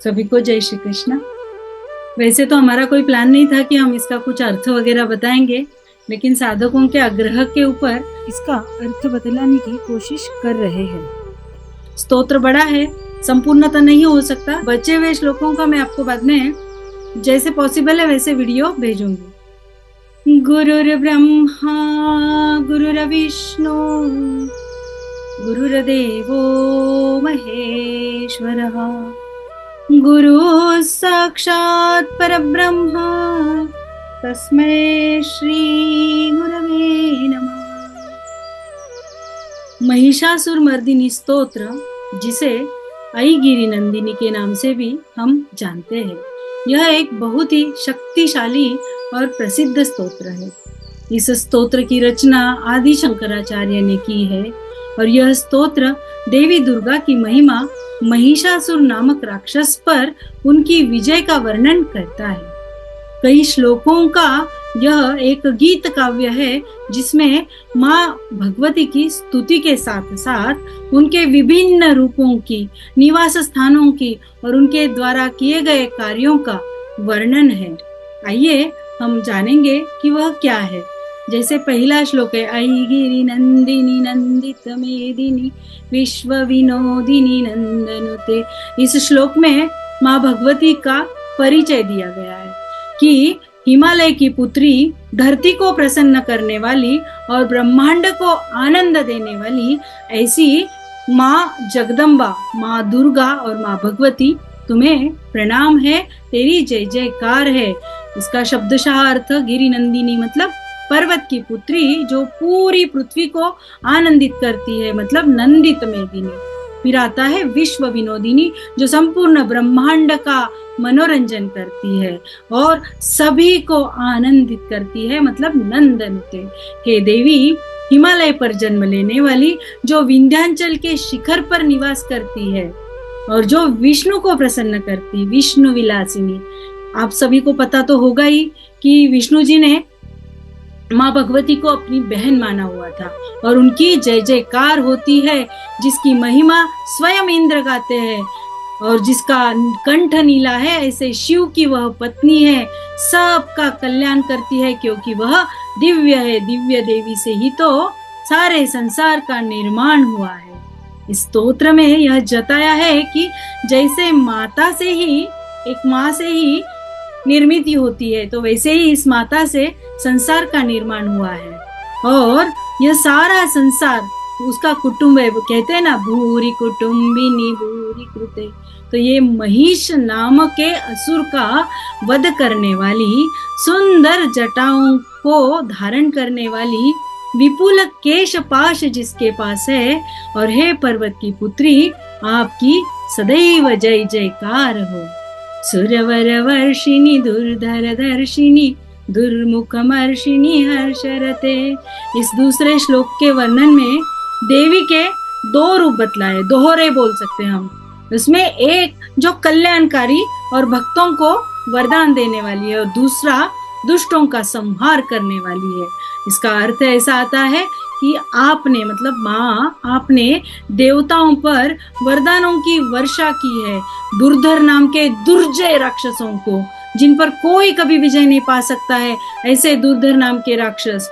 सभी को जय श्री कृष्ण। वैसे तो हमारा कोई प्लान नहीं था कि हम इसका कुछ अर्थ वगैरह बताएंगे, लेकिन साधकों के आग्रह के ऊपर इसका अर्थ बतलाने की कोशिश कर रहे हैं। स्तोत्र बड़ा है, संपूर्णता नहीं हो सकता। बचे हुए श्लोकों का मैं आपको बाद में जैसे पॉसिबल है वैसे वीडियो भेजूंगी। गुरुर्ब्रह्मा गुरुर्विष्णु गुरुर्देवो महेश्वरः गुरु साक्षात् परब्रह्म तस्मै श्री गुरवे नमः। महिषासुर मर्दिनी स्तोत्र, जिसे अयिगिरि नंदिनी के नाम से भी हम जानते हैं, यह एक बहुत ही शक्तिशाली और प्रसिद्ध स्तोत्र है। इस स्तोत्र की रचना आदि शंकराचार्य ने की है और यह स्तोत्र देवी दुर्गा की महिमा महिषासुर नामक राक्षस पर उनकी विजय का वर्णन करता है। कई श्लोकों का यह एक गीत काव्य है जिसमें माँ भगवती की स्तुति के साथ साथ उनके विभिन्न रूपों की, निवास स्थानों की और उनके द्वारा किए गए कार्यों का वर्णन है। आइए हम जानेंगे कि वह क्या है। जैसे पहला श्लोक है, अयिगिरि नंदिनी नंदित मेदिनी विश्व विनोदिनी नंदनुते। इस श्लोक में माँ भगवती का परिचय दिया गया है कि हिमालय की पुत्री, धरती को प्रसन्न करने वाली और ब्रह्मांड को आनंद देने वाली ऐसी माँ जगदम्बा, माँ दुर्गा और माँ भगवती, तुम्हें प्रणाम है, तेरी जय जयकार है। इसका शब्दशः अर्थ गिरि नंदिनी मतलब पर्वत की पुत्री जो पूरी पृथ्वी को आनंदित करती है, मतलब नंदित मेदिनी। फिर आता है विश्व विनोदिनी जो संपूर्ण ब्रह्मांड का मनोरंजन करती है और सभी को आनंदित करती है, मतलब नंदनुते। हे देवी, हिमालय पर जन्म लेने वाली जो विंध्याचल के शिखर पर निवास करती है और जो विष्णु को प्रसन्न करती, विष्णु विलासिनी। आप सभी को पता तो होगा ही कि विष्णु जी ने माँ भगवती को अपनी बहन माना हुआ था और उनकी जय जयकार होती है, जिसकी महिमा स्वयं इंद्र गाते हैं और जिसका कंठ नीला है, ऐसे शिव की वह पत्नी है, सबका कल्याण करती है क्योंकि वह दिव्य है। दिव्य देवी से ही तो सारे संसार का निर्माण हुआ है। इस स्तोत्र में यह जताया है कि जैसे माता से ही, एक माँ से ही निर्मित होती है, तो वैसे ही इस माता से संसार का निर्माण हुआ है और यह सारा संसार उसका कुटुंब है। वो कहते हैं ना, भूरी कुटुंबिनी भूरी कृते। तो ये महिष नाम के असुर का वध करने वाली, सुंदर जटाओं को धारण करने वाली, विपुल केश पाश जिसके पास है, और हे पर्वत की पुत्री, आपकी सदैव जय जयकार हो। सुरवर वर्षिणी दुर्धर दर्शिनी दुर्मुखमर्षिणी हर्षरते। इस दूसरे श्लोक के वर्णन में देवी के दो रूप बतलाए, दोहरे बोल सकते हैं हम। उसमें एक जो कल्याणकारी और भक्तों को वरदान देने वाली है और दूसरा दुष्टों का संहार करने वाली है। इसका अर्थ ऐसा आता है कि आपने, मतलब माँ, आपने देवताओं पर वरदानों की वर्षा की है, दुर्धर नाम के दुर्जय राक्षसों को, जिन पर कोई कभी विजय नहीं पा सकता है, ऐसे दुर्धर नाम के राक्षस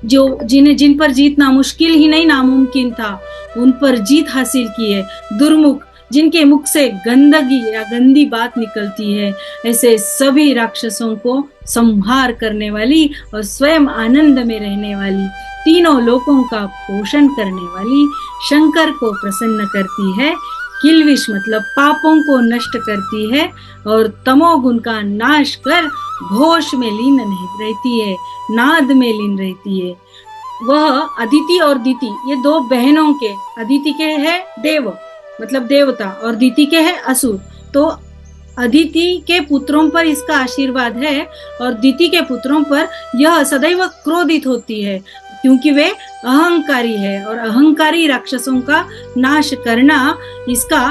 जो जिन पर जीतना मुश्किल ही नहीं नामुमकिन था, उन पर जीत हासिल की है। दुर्मुख, जिनके मुख से गंदगी या गंदी बात निकलती है, ऐसे सभी राक्षसों को संहार करने वाली और स्वयं आनंद में रहने वाली, तीनों लोकों का पोषण करने वाली, शंकर को प्रसन्न करती है, किल्विष मतलब पापों को नष्ट करती है और तमोगुण का नाश कर घोष में लीन नहीं रहती है, नाद में लीन रहती है। वह अदिति और दिति, ये दो बहनों के, अदिति के है देव मतलब देवता और दिति के है असुर। तो अदिति के पुत्रों पर इसका आशीर्वाद है और दिति के पुत्रों पर यह सदैव क्रोधित होती है क्योंकि वे अहंकारी है और अहंकारी राक्षसों का नाश करना इसका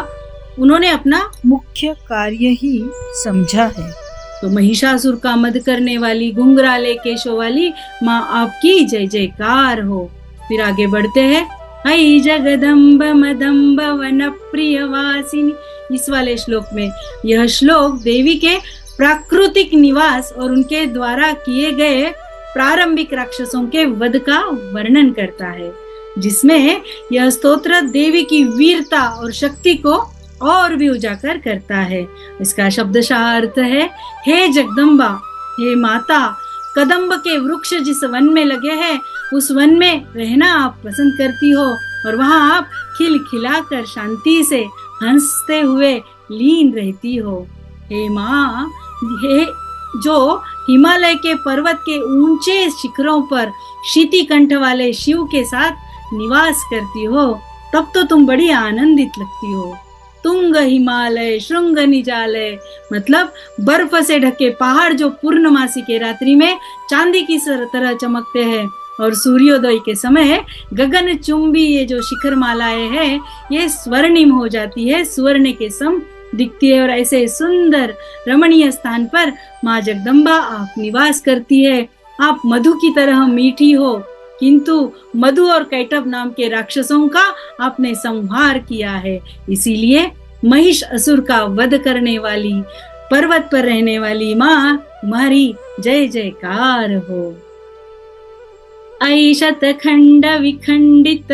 उन्होंने अपना मुख्य कार्य ही समझा है। तो महिषासुर का मद करने वाली, घुंघराले केशों वाली माँ, आपकी जय जयकार हो। फिर आगे बढ़ते हैं। ऐ जगदम्ब मदम्ब वन प्रिय वासिनी। इस वाले श्लोक में यह श्लोक देवी के प्राकृतिक निवास और उनके द्वारा किए गए प्रारंभिक राक्षसों के वध का वर्णन करता है, जिसमें यह स्तोत्र देवी की वीरता और शक्ति को और भी उजागर करता है। इसका शब्दशः अर्थ है, हे जगदम्बा, हे माता, कदम्ब के वृक्ष जिस वन में लगे हैं उस वन में रहना आप पसंद करती हो और वहां आप खिलखिलाकर शांति से हंसते हुए लीन रहती हो। हे माँ, हे जो हिमालय के पर्वत के ऊंचे शिखरों पर शीतिकंठ वाले शिव के साथ निवास करती हो, तब तो तुम बड़ी आनंदित लगती हो। तुंग हिमालय श्रृंग निजालय, मतलब बर्फ से ढके पहाड़ जो पूर्णमासी के रात्रि में चांदी की तरह चमकते हैं और सूर्योदय के समय गगन चुंबी ये जो शिखर मालाएं हैं ये स्वर्णिम हो जाती है, सुवर्ण के सम दिखती है। और ऐसे सुंदर रमणीय स्थान पर माँ जगदम्बा आप निवास करती है। आप मधु की तरह मीठी हो, किंतु मधु और कैटभ नाम के राक्षसों का आपने संहार किया है। इसीलिए महिष असुर का वध करने वाली, पर्वत पर रहने वाली माँ, तुम्हारी जय जयकार हो। ऐ शतखंड विखंडित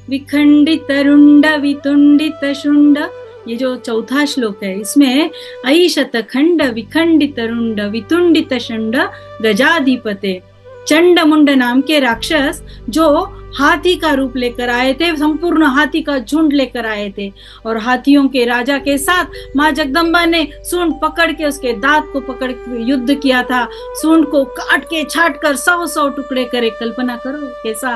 विखंडित रुंड वितुंडित शुंड, ये जो चौथा श्लोक है इसमें ऐ शतखंड विखंडित रुंड वितुंडित शुंड गजाधिपते, चंड मुंड नाम के राक्षस जो हाथी का रूप लेकर आए थे, संपूर्ण हाथी का झुंड लेकर आए थे और हाथियों के राजा के साथ माँ जगदम्बा ने सूंड पकड़ के उसके दांत को पकड़ के युद्ध किया था। सूंड को काट के छाट कर 100 टुकड़े करे। कल्पना करो कैसा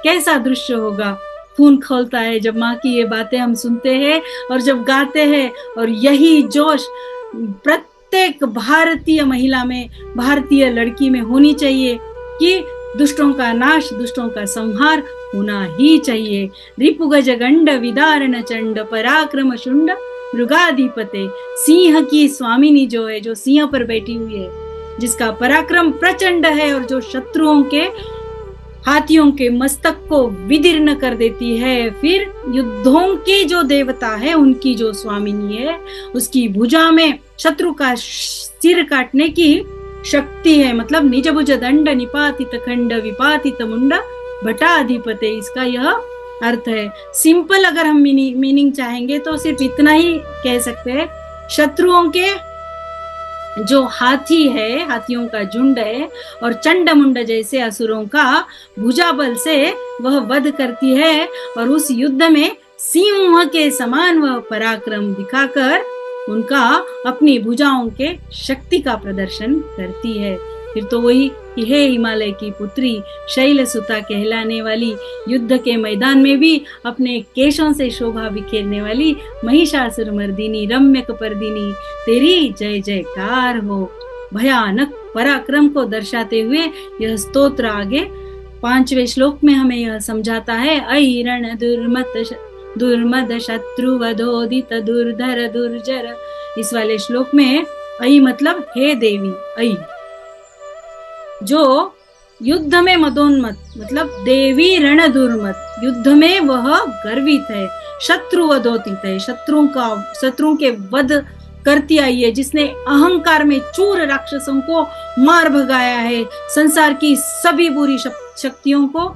कैसा दृश्य होगा। खून खौलता है जब माँ की ये बातें हम सुनते हैं और जब गाते हैं। और यही जोश प्रत्येक भारतीय महिला में, भारतीय लड़की में होनी चाहिए कि दुष्टों का नाश, दुष्टों का संहार होना ही चाहिए। रिपुगज गंड विदारण चंड पराक्रम शुंड मृगाधिपते, सिंह की स्वामिनी जो है, जो सिंह पर बैठी हुई है, जिसका पराक्रम प्रचंड है और जो शत्रुओं के, हाथियों के मस्तक को विदीर्ण कर देती है। फिर युद्धों के जो देवता है, उनकी जो स्वामिनी है, उसकी भुजा में शत्रु का सिर काटने की शक्ति है। मतलब निज भुज दंड निपातित खंड विपातित मुंड भटाधिपते, इसका यह अर्थ है। सिंपल अगर हम मीनिंग चाहेंगे तो सिर्फ इतना ही कह सकते हैं, शत्रुओं के जो हाथी है, हाथियों का झुंड है और चंड मुंड जैसे असुरों का भुजा बल से वह वध करती है और उस युद्ध में सिंह के समान वह पराक्रम दिखाकर उनका अपनी भुजाओं के शक्ति का प्रदर्शन करती है। फिर तो वही कि हे हिमालय की पुत्री, शैलसुता कहलाने वाली, युद्ध के मैदान में भी अपने केशों से शोभा बिखेरने वाली महिषासुर मर्दिनी, रम्य कपर्दिनी, तेरी जय जयकार हो। भयानक पराक्रम को दर्शाते हुए यह स्तोत्र आगे 5वें श्लोक में हमें यह समझाता है, ऐ रण दुर्मद शत्रुवधोदित दुर्धर दुर्जर। इस वाले श्लोक में ऐ मतलब हे देवी, ऐ जो युद्ध में मदोन्मत, मतलब देवी रण दुर्मत, युद्ध में वह गर्वित है, शत्रुवधोदित है, शत्रुओं के वध करती आई है, जिसने अहंकार में चूर राक्षसों को मार भगाया है, संसार की सभी बुरी शक्तियों को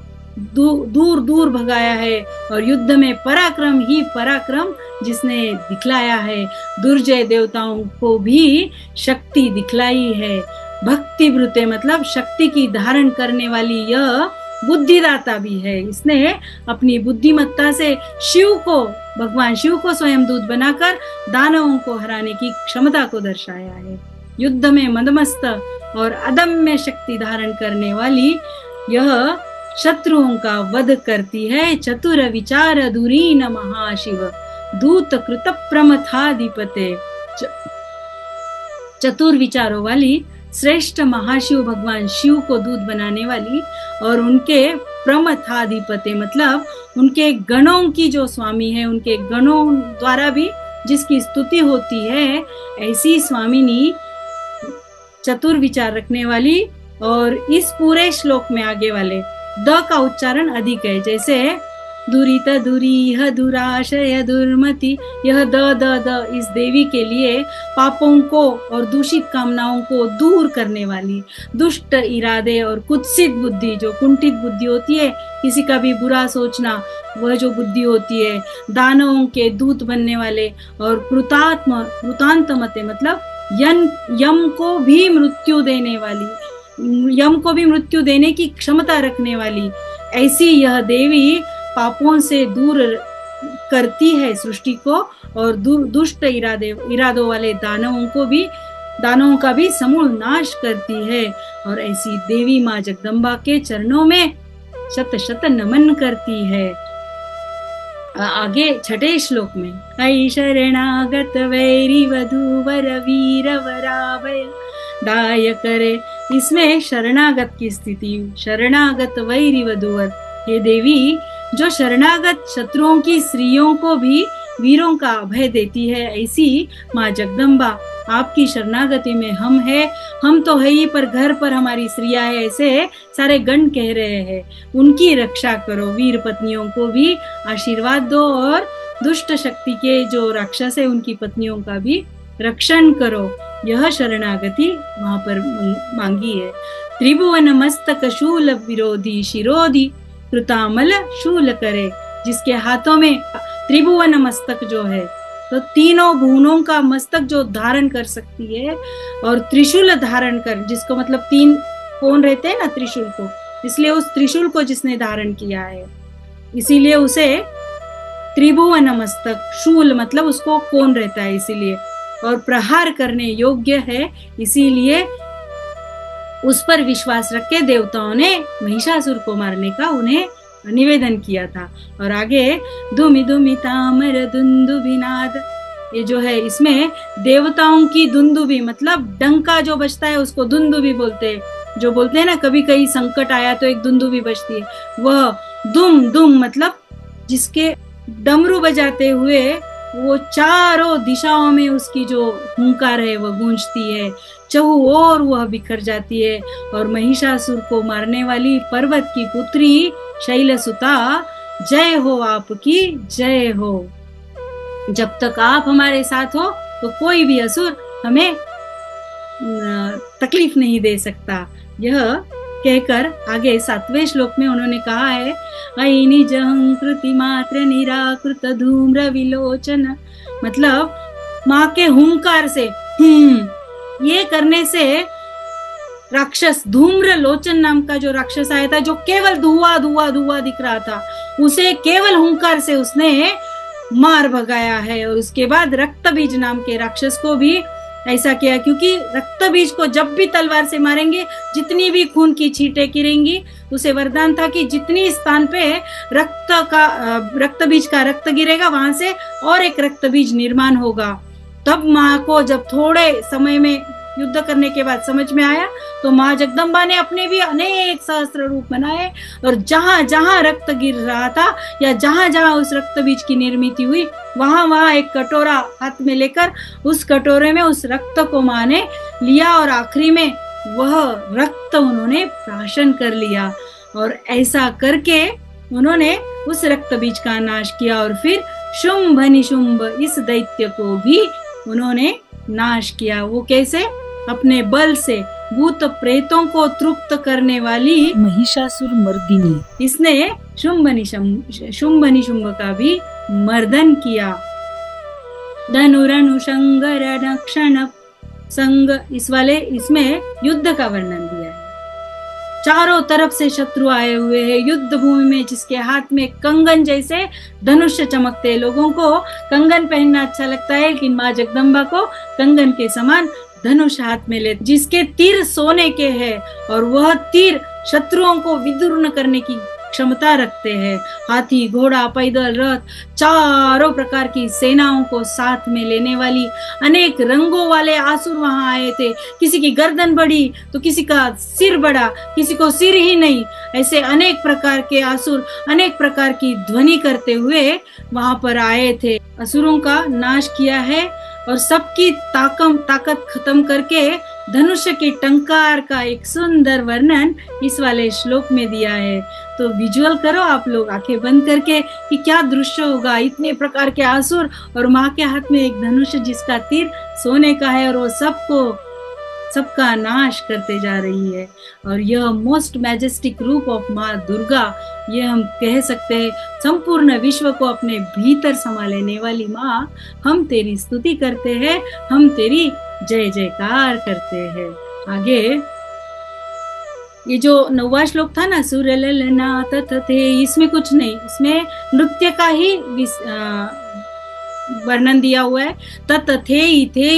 दूर दूर भगाया है और युद्ध में पराक्रम ही पराक्रम जिसने दिखलाया है, दुर्जय देवताओं को भी शक्ति दिखलाई है। भक्ति वृते मतलब शक्ति की धारण करने वाली यह बुद्धिदाता भी है। इसने अपनी बुद्धिमत्ता से भगवान शिव को स्वयं दूत बनाकर दानवों को हराने की क्षमता को दर्शाया है। युद्ध में मदमस्त और अदम्य शक्ति धारण करने वाली यह शत्रुओं का वध करती है। चतुर विचार धुरीन महाशिव दूत कृत प्रमथाधिपते, चतुर विचारों वाली श्रेष्ठ महाशिव भगवान शिव को दूत बनाने वाली और उनके प्रमथाधिपते मतलब उनके गणों की जो स्वामी है, उनके गणों द्वारा भी जिसकी स्तुति होती है, ऐसी स्वामिनी चतुर विचार रखने वाली। और इस पूरे श्लोक में आगे वाले द का उच्चारण अधिक है, जैसे दुरित दुरीह दुराशय दुर्मति, यह द इस देवी के लिए पापों को और दूषित कामनाओं को दूर करने वाली, दुष्ट इरादे और कुत्सित बुद्धि, जो कुंठित बुद्धि होती है, किसी का भी बुरा सोचना, वह जो बुद्धि होती है, दानवों के दूत बनने वाले, और कृतांतमते मतलब यम को भी मृत्यु देने वाली, यम को भी मृत्यु देने की क्षमता रखने वाली, ऐसी यह देवी पापों से दूर करती है सृष्टि को, और दुष्ट इरादों वाले दानवों का भी समूल नाश करती है। और ऐसी देवी माँ जगदम्बा के चरणों में शत शत नमन करती है। आगे छठे श्लोक में ऐ शरणागत वैरी वधूवर वीर वराभय दाय करे, इसमें शरणागत की स्थिति, शरणागत वैरी वधूवर, ये देवी जो शरणागत शत्रुओं की स्त्रियों को भी वीरों का अभय देती है, ऐसी माँ जगदम्बा आपकी शरणागति में हम तो है ही, पर घर पर हमारी स्त्रियां है, ऐसे सारे गण कह रहे हैं। उनकी रक्षा करो, वीर पत्नियों को भी आशीर्वाद दो, और दुष्ट शक्ति के जो राक्षस है उनकी पत्नियों का भी रक्षण करो। यह शरणागति वहां पर मांगी है। त्रिभुवन मस्तक शूल विरोधी शिरोधी कृतामल शूल करे, जिसके हाथों में त्रिभुवन मस्तक जो है, तो तीनों भुवनों का मस्तक जो धारण कर सकती है, और त्रिशूल धारण कर, जिसको मतलब तीन कोण रहते हैं ना त्रिशूल को, इसलिए उस त्रिशूल को जिसने धारण किया है, इसीलिए उसे त्रिभुवन मस्तक, शूल मतलब उसको कोण रहता है इसीलिए, और प्रहार करने योग्य है, इसीलिए उस पर विश्वास रख के देवताओं ने महिषासुर को मारने का उन्हें निवेदन किया था। और आगे धूमि धूमि तामर दुंदुभिनाद, ये जो है इसमें देवताओं की दुंदुभी मतलब डंका जो बजता है उसको दुंदुभी बोलते हैं। जो बोलते हैं ना कभी कहीं संकट आया तो एक दुंदुभी बजती है, वह दुम दुम मतलब जिसके डमरू बजाते हुए वो चारों दिशाओं में उसकी जो हुंकार है वह गूंजती है, चहु और वह बिखर जाती है। और महिषासुर को मारने वाली पर्वत की पुत्री शैलसुता, जय हो आपकी, जय हो। जब तक आप हमारे साथ हो तो कोई भी असुर हमें तकलीफ नहीं दे सकता। यह कहकर आगे 7वें श्लोक में उन्होंने कहा है, ऐ निज हंकृति मात्र निराकृत धूम्र विलोचन, मतलब माँ के हुंकार से ये करने से राक्षस धूम्र लोचन नाम का जो राक्षस आया था, जो केवल धुआं धुआं धुआं दिख रहा था, उसे केवल हुंकार से उसने मार भगाया है। और उसके बाद रक्तबीज नाम के राक्षस को भी ऐसा किया, क्योंकि रक्तबीज को जब भी तलवार से मारेंगे जितनी भी खून की छींटें गिरेंगी, उसे वरदान था कि जितनी स्थान पे रक्तबीज का रक्त गिरेगा वहां से और एक रक्तबीज निर्माण होगा। तब माँ को जब थोड़े समय में युद्ध करने के बाद समझ में आया तो माँ जगदम्बा ने अपने भी अनेक सहस्त्र रूप बनाए, और जहां जहां रक्त गिर रहा था या जहां जहां उस रक्त बीज की निर्मित हुई वहां वहां एक कटोरा हाथ में लेकर उस कटोरे में उस रक्त को माँ ने लिया, और आखिरी में वह रक्त उन्होंने प्राशन कर लिया। और ऐसा करके उन्होंने उस रक्त बीज का नाश किया, और फिर शुंभ निशुंभ इस दैत्य को भी उन्होंने नाश किया। वो कैसे? अपने बल से भूत प्रेतों को तृप्त करने वाली महिषासुर मर्दिनी, इसने शुंभ निशुंभ का भी मर्दन किया। धनुरनुशंगर नक्षण संग, इसमें युद्ध का वर्णन दिया है। चारों तरफ से शत्रु आए हुए हैं युद्ध भूमि में, जिसके हाथ में कंगन जैसे धनुष चमकते। लोगों को कंगन पहनना अच्छा लगता है, लेकिन माँ जगदम्बा को कंगन के समान धनुष हाथ में ले, जिसके तीर सोने के हैं, और वह तीर शत्रुओं को विदूर्ण करने की क्षमता रखते हैं। हाथी, घोड़ा, पैदल, रथ, चारों प्रकार की सेनाओं को साथ में लेने वाली अनेक रंगों वाले आसुर वहां आए थे। किसी की गर्दन बड़ी तो किसी का सिर बड़ा, किसी को सिर ही नहीं, ऐसे अनेक प्रकार के आसुर अनेक प्रकार की ध्वनि करते हुए वहां पर आए थे। असुरों का नाश किया है और सबकी ताकत खत्म करके धनुष्य के टंकार का एक सुंदर वर्णन इस वाले श्लोक में दिया है। तो विजुअल करो आप लोग आंखें बंद करके कि क्या दृश्य होगा। इतने प्रकार के असुर और माँ के हाथ में एक धनुष जिसका तीर सोने का है और वो सबका नाश करते जा रही है। और यह मोस्ट मैजेस्टिक रूप ऑफ माँ दुर्गा, ये हम कह सकते हैं संपूर्ण विश्व को अपने भीतर समा लेने वाली माँ, हम तेरी स्तुति करते हैं, हम तेरी जय जयकार करते हैं। आगे ये जो 9वां श्लोक था ना, सुरललना तथे, इसमें कुछ नहीं, इसमें नृत्य का ही वर्णन दिया हुआ है। तथे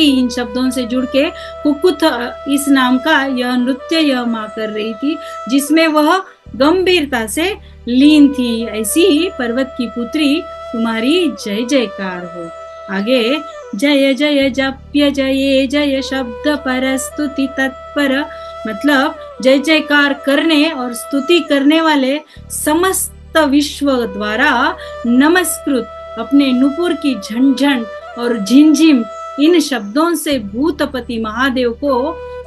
इन शब्दों से जुड़ के कुकुथ इस नाम का यह नृत्य यह माँ कर रही थी, जिसमें वह गंभीरता से लीन थी। ऐसी ही पर्वत की पुत्री तुम्हारी जय जयकार हो। आगे जय जय जप्य जय जय शब्द पर स्तुति तत्पर, मतलब जय जयकार करने और स्तुति करने वाले समस्त विश्व द्वारा नमस्कृत अपने नुपुर की झंझन और झिंझिम इन शब्दों से भूतपति महादेव को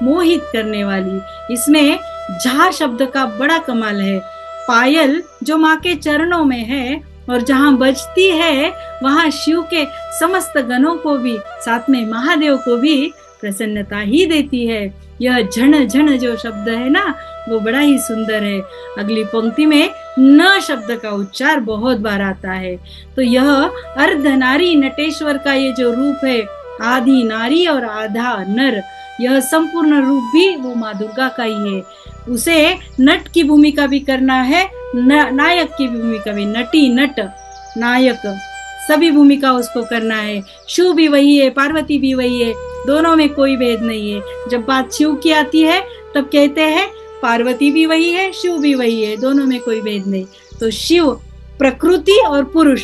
मोहित करने वाली। इसमें झा शब्द का बड़ा कमाल है। पायल जो माँ के चरणों में है और जहाँ बजती है वहाँ शिव के समस्त गणों को भी, साथ में महादेव को भी प्रसन्नता ही देती है। यह झण झण जो शब्द है ना, वो बड़ा ही सुंदर है। अगली पंक्ति में न शब्द का उच्चार बहुत बार आता है। तो यह अर्धनारी नटेश्वर का ये जो रूप है, आधी नारी और आधा नर, यह संपूर्ण रूप भी वो माँ दुर्गा का ही है। उसे नट की भूमिका भी करना है, नायक की भूमिका भी, नटी नट नायक सभी भूमिका उसको करना है। शिव भी वही है, पार्वती भी वही है, दोनों में कोई भेद नहीं है। जब बात शिव की आती है तब कहते हैं पार्वती भी वही है, शिव भी वही है, दोनों में कोई भेद नहीं। तो शिव प्रकृति और पुरुष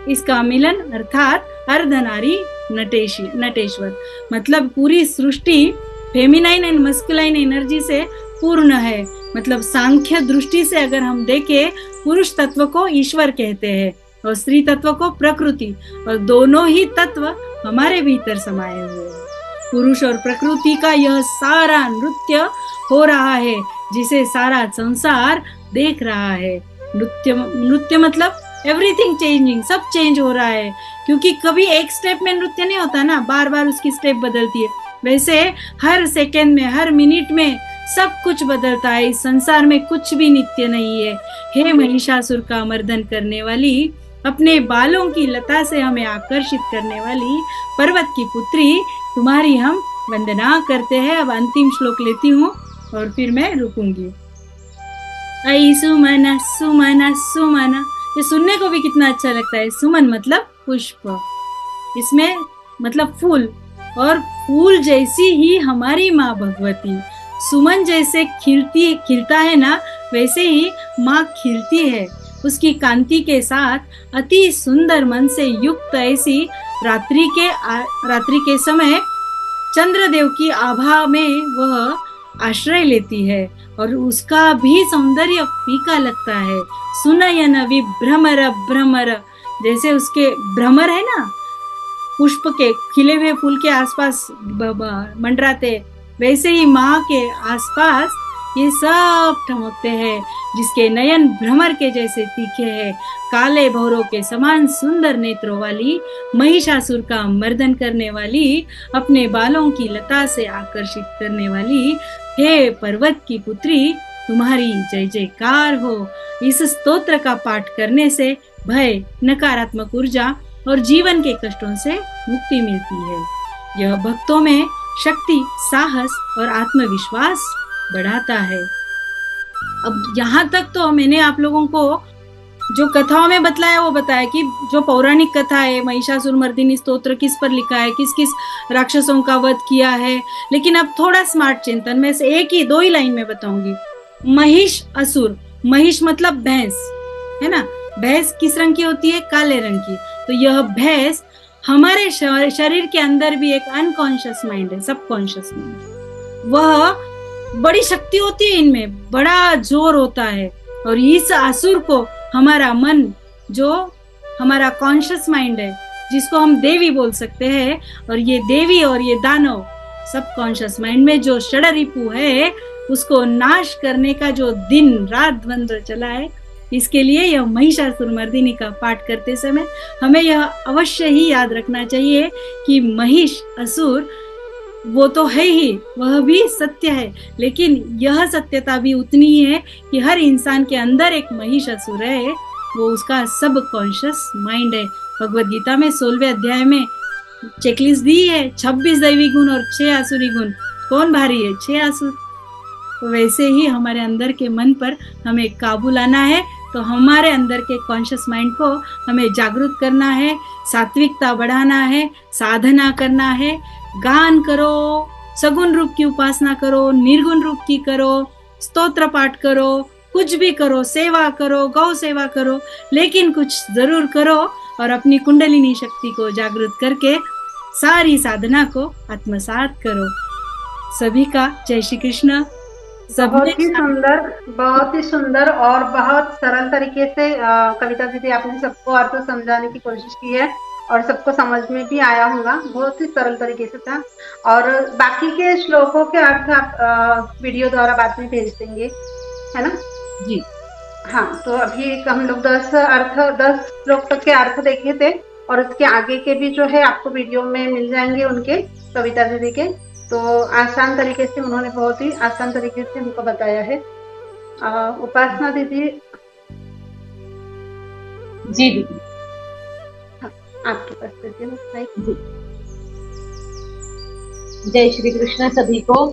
इसका मिलन अर्थात अर्धनारी नटेश्वर, मतलब पूरी सृष्टि फेमिनाइन एंड मस्कुलाइन एनर्जी से पूर्ण है। मतलब सांख्य दृष्टि से अगर हम देखें, पुरुष तत्व को ईश्वर कहते हैं और स्त्री तत्व को प्रकृति, और दोनों ही तत्व हमारे भीतर समाये हुए हैं। पुरुष और प्रकृति का यह सारा नृत्य हो रहा है, जिसे सारा संसार देख रहा है। नृत्य मतलब एवरीथिंग चेंजिंग, सब चेंज हो रहा है, क्योंकि कभी एक स्टेप में नृत्य नहीं होता ना, बार बार उसकी स्टेप बदलती है। वैसे हर सेकेंड में, हर मिनट में सब कुछ बदलता है। इस संसार में कुछ भी नित्य नहीं है। हे महिषासुर का मर्दन करने वाली, अपने बालों की लता से हमें आकर्षित करने वाली पर्वत की पुत्री, तुम्हारी हम वंदना करते हैं। अब अंतिम श्लोक लेती हूँ और फिर मैं रुकूंगी। ऐ सुमन सुमन सुमन, ये सुनने को भी कितना अच्छा लगता है। सुमन मतलब पुष्प, इसमें मतलब फूल, और फूल जैसी ही हमारी माँ भगवती। सुमन जैसे खिलता है ना, वैसे ही माँ खिलती है। उसकी कांति के साथ अति सुंदर मन से युक्त ऐसी रात्रि के समय चंद्रदेव की आभा में वह आश्रय लेती है और उसका भी सौंदर्य फीका लगता है। सुनयन विभ्रमर भ्रमर, जैसे उसके भ्रमर है ना, पुष्प के खिले हुए फूल के आसपास मंडराते, वैसे ही माँ के आसपास ये सब ठमकते हैं, जिसके नयन भ्रमर के जैसे तीखे हैं। काले भौरों के समान सुंदर नेत्रों वाली, महिषासुर का मर्दन करने वाली, अपने बालों की लता से आकर्षित करने वाली, हे पर्वत की पुत्री, तुम्हारी जय जयकार हो। इस स्तोत्र का पाठ करने से भय, नकारात्मक ऊर्जा और जीवन के कष्टों से मुक्ति मिलती है। यह भक्तों में शक्ति, साहस और आत्मविश्वास बढ़ाता है। अब यहाँ तक तो मैंने आप लोगों को जो कथाओं में बतलाया वो बताया कि जो पौराणिक कथा है, महिषासुर मर्दिनी स्तोत्र किस पर लिखा है, किस किस राक्षसों का वध किया है। लेकिन अब थोड़ा स्मार्ट चिंतन में से दो ही लाइन में बताऊंगी। महिष असुर, महिष मतलब भैंस है ना, भैंस किस रंग की होती है? काले रंग की। तो यह भैंस हमारे शरीर के अंदर भी एक अनकॉन्शियस माइंड है, सबकॉन्शियस माइंड। वह बड़ी शक्ति होती है, इनमें बड़ा जोर होता है। और इस असुर को हमारा मन, जो हमारा कॉन्शियस माइंड है, जिसको हम देवी बोल सकते हैं, और ये देवी और ये दानव सब कॉन्शियस माइंड में जो षडरिपु है उसको नाश करने का जो दिन रात मंत्र चला है, इसके लिए यह महिषासुर मर्दिनी का पाठ करते समय हमें यह अवश्य ही याद रखना चाहिए कि महिष असुर वो तो है ही, वह भी सत्य है, लेकिन यह सत्यता भी उतनी ही है कि हर इंसान के अंदर एक महिष असुर है, वो उसका सब कॉन्शियस माइंड है। भगवद गीता में 16वें अध्याय में चेकलिस्ट दी है, 26 दैवी गुण और 6 आसुरी गुण। कौन भारी है? 6 आसुर। तो वैसे ही हमारे अंदर के मन पर हमें काबू लाना है, तो हमारे अंदर के कॉन्शियस माइंड को हमें जागरूक करना है, सात्विकता बढ़ाना है, साधना करना है, गान करो, सगुण रूप की उपासना करो, निर्गुण रूप की करो, स्तोत्र पाठ करो, कुछ भी करो, सेवा करो, गौ सेवा करो, लेकिन कुछ जरूर करो और अपनी कुंडलिनी शक्ति को जागृत करके सारी साधना को आत्मसात करो। सभी का जय श्री कृष्ण। बहुत ही सुंदर और बहुत सरल तरीके से कविता दीदी आपने सबको अर्थ समझाने की कोशिश की है और सबको समझ में भी आया होगा। बहुत ही सरल तरीके से था और बाकी के श्लोकों के अर्थ आप वीडियो द्वारा बाद में भेज देंगे, है ना जी? हाँ, तो अभी हम लोग 10 श्लोक तक के अर्थ देखे थे और उसके आगे के भी जो है आपको वीडियो में मिल जाएंगे उनके, कविता दीदी के। तो आसान तरीके से उन्होंने बहुत ही आसान तरीके से हमको बताया है। उपासना दीदी। जी दीदी, आपके पास दीदी। जय श्री कृष्ण सभी को।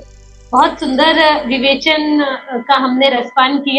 बहुत सुंदर विवेचन का हमने रसपान किया।